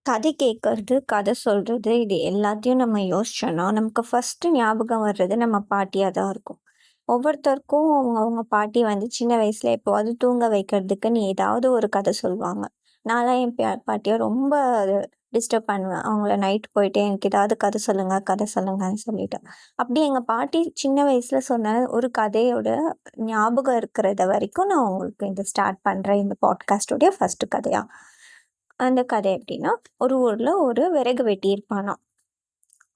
கதை கேட்கறது, கதை சொல்றது இது எல்லாத்தையும் நம்ம யோசிச்சோன்னா, நமக்கு ஃபர்ஸ்ட்டு ஞாபகம் வர்றது நம்ம பாட்டியா தான் இருக்கும். ஒவ்வொருத்தருக்கும் அவங்க பாட்டி வந்து சின்ன வயசுல எப்போவாவது தூங்க வைக்கிறதுக்குன்னு ஏதாவது ஒரு கதை சொல்லுவாங்க. நான்லாம் என் பாட்டிய ரொம்ப டிஸ்டர்ப் பண்ணுவேன். அவங்கள நைட் போயிட்டு எனக்கு ஏதாவது கதை சொல்லுங்க, கதை சொல்லுங்கன்னு சொல்லிட்டு. அப்படி எங்க பாட்டி சின்ன வயசுல சொன்ன ஒரு கதையோட ஞாபகம் இருக்கிறத வரைக்கும் நான் உங்களுக்கு இந்த ஸ்டார்ட் பண்றேன் இந்த பாட்காஸ்ட்டோடைய ஃபர்ஸ்ட்டு கதையா. அந்த கதை எப்படின்னா, ஒரு ஊர்ல ஒரு விறகு வெட்டி இருப்பானாம்.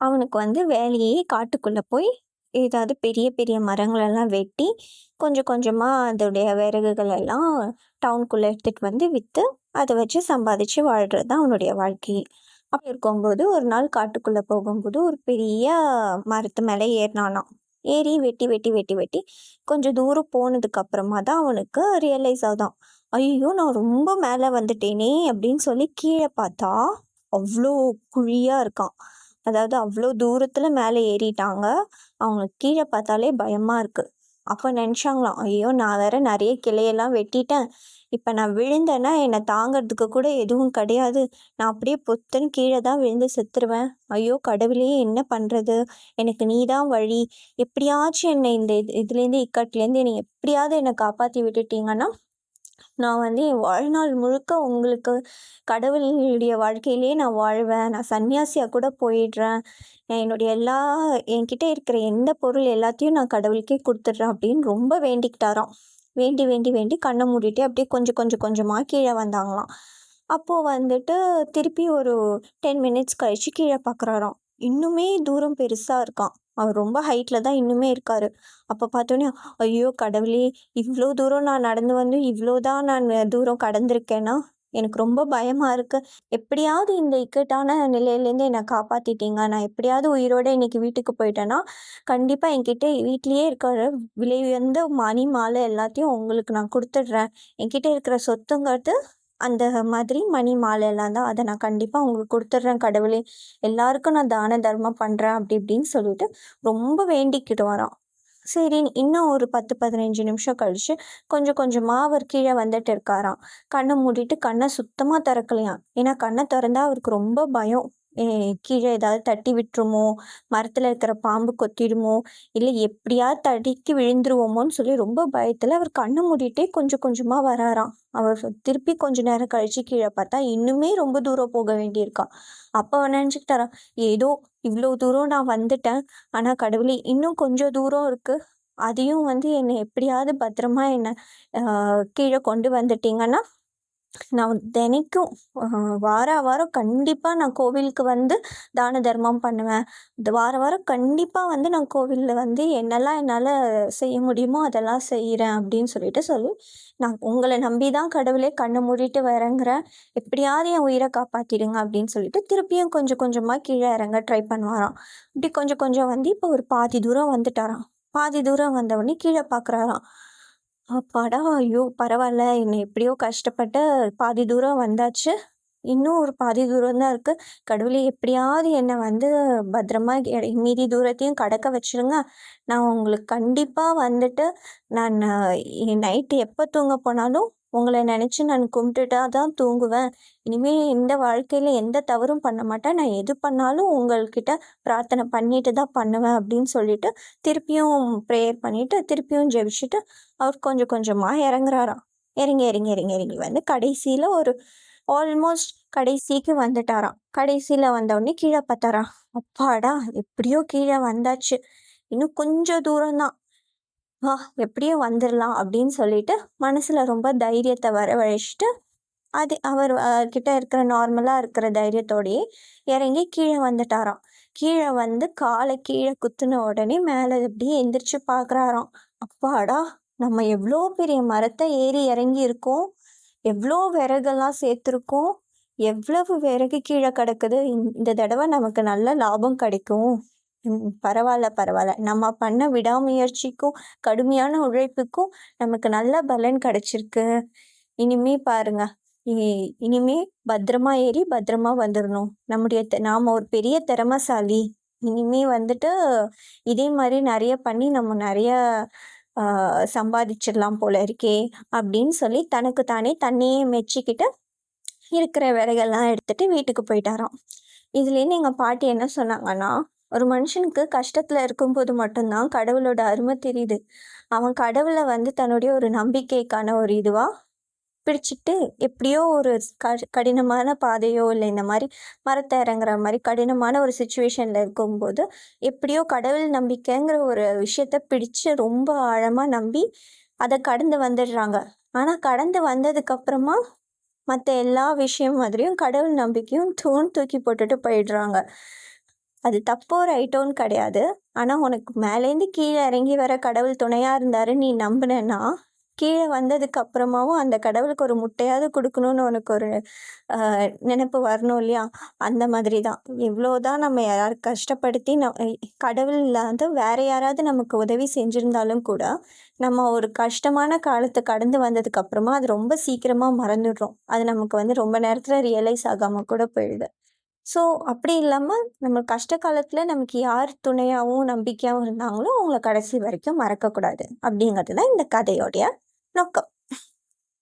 அவனுக்கு வந்து வேலையே காட்டுக்குள்ள போய் ஏதாவது பெரிய பெரிய மரங்களெல்லாம் வெட்டி, கொஞ்சம் கொஞ்சமா அதோடைய விறகுகள் எல்லாம் டவுனுக்குள்ள எடுத்துட்டு வந்து வித்து, அத வச்சு சம்பாதிச்சு வாழ்றது தான் அவனுடைய வாழ்க்கையே. அப்படி இருக்கும்போது ஒரு நாள் காட்டுக்குள்ள போகும்போது ஒரு பெரிய மரத்து மேல ஏறினானாம். ஏறி வெட்டி, வெட்டி, வெட்டி, வெட்டி கொஞ்சம் தூரம் போனதுக்கு அப்புறமா தான் அவனுக்கு ரியலைஸ் ஆகுதாம். "ஐயய்யோ! நான் ரொம்ப மேல வந்துட்டேனே!" அப்படின்னு சொல்லி கீழ பார்த்தா, அவ்ளோ குழியா இருக்காம். அதாவது அவ்ளோ தூரத்துல மேல ஏறிட்டாங்க. அவங்களுக்கு கீழ பார்த்தாலே பயமா இருக்கு. அப்ப நெனச்சாங்களாம், "ஐயோ! நான் வேற நெறைய கிளையெல்லாம் வெட்டிட்டேன். இப்ப நான் விழுந்தேன்னா, என்ன தாங்கறதுக்கு கூட எதுவும் கிடையாது. நான் அப்படியே பொத்துன்னு கீழ தான் விழுந்து செத்துருவேன். ஐயோ! கடவுளே! என்ன பண்றது? எனக்கு நீ தான் வழி. எப்படியாச்சும் என்ன இந்த இதுலேருந்து இக்கட்லேருந்து என்னைய எப்படியாவது என்ன காப்பாத்தி விட்டுட்டீங்கன்னா, நான் வந்து என் வாழ்நாள் முழுக்க உங்களுக்கு கடவுளுடைய வாழ்க்கையிலேயே நான் வாழ்வேன். நான் சன்னியாசியா கூட போயிடுறேன். என்னுடைய என்கிட்ட இருக்கிற எந்த பொருள் எல்லாத்தையும் நான் கடவுளுக்கே குடுத்துடுறேன் அப்படின்னு ரொம்ப வேண்டிக்கிட்டாராம். வேண்டி, வேண்டி, வேண்டி கண்ண மூடிட்டு அப்படியே கொஞ்சம் கொஞ்சம் கொஞ்சமா கீழ வந்தாங்களாம். அப்போ வந்துட்டு திருப்பி ஒரு 10 மினிட்ஸ் கழிச்சு கீழ பார்க்குறாராம். இன்னுமே தூரம் பெருசா இருக்காம். அவர் ரொம்ப ஹைட்ல தான் இன்னுமே இருக்காரு. அப்ப பார்த்தோனே, ஐயோ கடவுளே! இவ்ளோ தூரம் நான் நடந்து வந்து இவ்ளோ தான் நான் தூரம் கடந்திருக்கேனா? எனக்கு ரொம்ப பயமா இருக்கு. எப்படியாவது இந்த இக்கட்டான நிலையிலேருந்து என்ன காப்பாத்திட்டீங்க. நான் எப்படியாவது உயிரோட இன்னைக்கு வீட்டுக்கு போயிட்டேன்னா, கண்டிப்பா என்கிட்ட வீட்லயே இருக்கிற விலை உயர்ந்த மணி, மாலை எல்லாத்தையும் உங்களுக்கு நான் குடுத்துடுறேன். என்கிட்ட இருக்கிற சொத்துங்கிறது அந்த மாதிரி மணி, மாலை எல்லாம் தான். அத நான் கண்டிப்பா உங்களுக்கு குடுத்துடுறேன் கடவுளே! எல்லாருக்கும் நான் தான தர்மம் பண்றேன். அப்படி இப்படின்னு சொல்லிட்டு ரொம்ப வேண்டிக்கிட்டு வரான். சரின்னு இன்னும் ஒரு 10, 15 நிமிஷம் கழிச்சு, கொஞ்சம் கொஞ்சமா அவர் கீழ வந்துட்டு இருக்காராம். கண்ண மூடிட்டு கண்ண சுத்தமா திறக்கலையாம். ஏன்னா கண்ண தொறந்தா அவருக்கு ரொம்ப பயம். கீழ ஏதாவது தட்டி விட்டுருமோ? மரத்துல இருக்கிற பாம்பு கொத்திடுமோ? இல்ல எப்படியாவது தடுக்கி விழுந்துருவோமோன்னு சொல்லி ரொம்ப பயத்துல அவர் கண்ண மூடிட்டே கொஞ்சம் கொஞ்சமா வராராம். அவர் திருப்பி கொஞ்ச நேரம் கழிச்சு கீழ பார்த்தா, இன்னுமே ரொம்ப தூரம் போக வேண்டியிருக்காம். அப்ப அவர் நெனச்சுக்கிட்டாராம், ஏதோ இவ்ளோ தூரம் நான் வந்துட்டேன். ஆனா கடவுளே! இன்னும் கொஞ்சம் தூரம் இருக்கு. அதையும் வந்து என்ன எப்படியாவது பத்திரமா என்ன அ கீழ கொண்டு வந்துட்டீங்கன்னா, நான் தினைக்கும் வாரம் கண்டிப்பா நான் கோவிலுக்கு வந்து தான தர்மம் பண்ணுவேன். வாரம் கண்டிப்பா வந்து நான் கோவில்ல வந்து என்னெல்லாம் என்னால செய்ய முடியுமோ அதெல்லாம் செய்றேன் அப்படின்னு சொல்லி, நான் உங்கள நம்பி தான் கடவுளே கண்ண மூடிட்டு இறங்குறேன். எப்படியாவது என் உயிர காப்பாத்திடுங்க அப்படின்னு சொல்லிட்டு, திருப்பியும் கொஞ்சம் கொஞ்சமா கீழ இறங்க ட்ரை பண்ணுவாராம். இப்படி கொஞ்சம் கொஞ்சம் வந்து இப்போ ஒரு பாதி தூரம் வந்துட்டாராம். பாதி தூரம் வந்தவுடனே கீழ பார்க்குறாராம். அப்பாடா! ஐயோ! பரவால்ல. என்ன எப்படியோ கஷ்டப்பட்டு பாதி தூரம் வந்தாச்சு. இன்னும் ஒரு பாதி தூரம் தான் இருக்கு. கடவுளே எப்படியாவது என்ன வந்து பத்திரமா மீதி தூரத்தையும் கடக்க வச்சுருங்க. நான் உங்களுக்கு கண்டிப்பா வந்துட்டு நானு நைட்டு எப்ப தூங்க போனாலும் உங்கள நெனச்சு நான் கும்பிட்டுட்டா தான் தூங்குவேன். இனிமே இந்த வாழ்க்கையில எந்த தவறும் பண்ண மாட்டேன். நான் எது பண்ணாலும் உங்கள்கிட்ட பிரார்த்தனை பண்ணிட்டு தான் பண்ணுவேன் அப்படின்னு சொல்லிட்டு, திருப்பியும் ப்ரேயர் பண்ணிட்டு, திருப்பியும் ஜெபிச்சுட்டு, அவர் கொஞ்சம் கொஞ்சமா இறங்குறாராம். இறங்கி, இறங்கி, இறங்கி, இறங்கி வந்து கடைசியில ஒரு ஆல்மோஸ்ட் கடைசிக்கு வந்துட்டாராம். கடைசியில வந்தவுடனே கீழ பார்த்தாராம். அப்பாடா! எப்படியோ கீழ வந்தாச்சு. இன்னும் கொஞ்சம் தூரம் தான். எப்படியோ வந்துரலாம் அப்படின்னு சொல்லிட்டு, மனசுல ரொம்ப தைரியத்த வரவழைச்சுட்டு, அது அவர் கிட்ட இருக்கிற நார்மலா இருக்கிற தைரியத்தோடயே இறங்கி கீழ வந்துட்டாராம். கீழ வந்து கால கீழ குத்துன உடனே மேல அப்படியே எந்திரிச்சு பார்க்குறாராம். அப்பாடா! நம்ம எவ்ளோ பெரிய மரத்த ஏறி இறங்கி இருக்கோம். எவ்ளோ விறகெல்லாம் சேர்த்துருக்கோம். எவ்வளவு விறகு கீழ கிடக்குது. இந்த தடவ நமக்கு நல்ல லாபம் கிடைக்கும். பரவால்ல, பரவால்ல. நம்ம பண்ண விடாமுயற்சிக்கும், கடுமையான உழைப்புக்கும் நமக்கு நல்ல பலன் கிடைச்சிருக்கு. இனிமே பாருங்க, இ இனிமே பத்திரமா ஏறி பத்திரமா வந்துரணும். நாம ஒரு பெரிய திறமைசாலி. இனிமே வந்துட்டு இதே மாரி நெறைய பண்ணி நம்ம நெறைய ஆ சம்பாதிச்சிடலாம் போல இருக்கே! அப்படின்னு சொல்லி தனக்கு தானே தன்னையே மெச்சிக்கிட்டு இருக்கிற வேலைகள்லாம் எடுத்துட்டு வீட்டுக்கு போயிட்டாராம். இதுலேருந்து எங்க பாட்டி என்ன சொன்னாங்கன்னா, "ஒரு மனுஷனுக்கு கஷ்டத்துல இருக்கும்போது மட்டும் தான் கடவுளோட அருமை தெரியுது. அவன் கடவுள வந்து தன்னுடைய ஒரு நம்பிக்கைக்கான ஒரு இதுவா பிடிச்சுட்டு, எப்படியோ ஒரு கடினமான பாதையோ, இல்ல இந்த மாரி மரத்த இறங்குற மாரி கடினமான ஒரு சிச்சுவேஷன்ல இருக்கும்போது, எப்படியோ கடவுள் நம்பிக்கைங்கிற ஒரு விஷயத்த பிடிச்சு ரொம்ப ஆழமா நம்பி, அத கடந்து வந்துடுறாங்க. ஆனா கடந்து வந்ததுக்கப்புறமா, மத்த எல்லா விஷயம் மாதிரியும் கடவுள் நம்பிக்கையும் தூக்கி போட்டுட்டு போயிடுறாங்க. அது தப்போ, ரைட்டோன்னு கிடையாது. ஆனா உனக்கு மேலேருந்து கீழ இறங்கி வர கடவுள் துணையா இருந்தாருன்னு நீ நம்புனேன்னா, கீழ வந்ததுக்கு அப்புறமாவும் அந்த கடவுளுக்கு ஒரு முட்டையாவது குடுக்கணும்னு உனக்கு ஒரு நெனப்பு வரணும் இல்லையா? அந்த மாதிரி தான். எவ்வளோதான் நம்ம யாராவது கஷ்டப்படுத்தி கடவுள் இல்லாத வேற யாராவது நமக்கு உதவி செஞ்சிருந்தாலும் கூட, நம்ம ஒரு கஷ்டமான காலத்த கடந்து வந்ததுக்கு அப்புறமா, அது ரொம்ப சீக்கிரமா மறந்துடுறோம். அது நமக்கு வந்து ரொம்ப நேரத்துல ரியலைஸ் ஆகாம கூட போயிடுது. ஸோ, அப்படி இல்லாம நம்ம கஷ்ட காலத்துல நமக்கு யார் துணையாவும், நம்பிக்கையாவும் இருந்தாங்களோ, அவங்கள கடைசி வரைக்கும் மறக்கக்கூடாது. அப்படிங்கிறது தான் இந்த கதையோடைய நோக்கம்.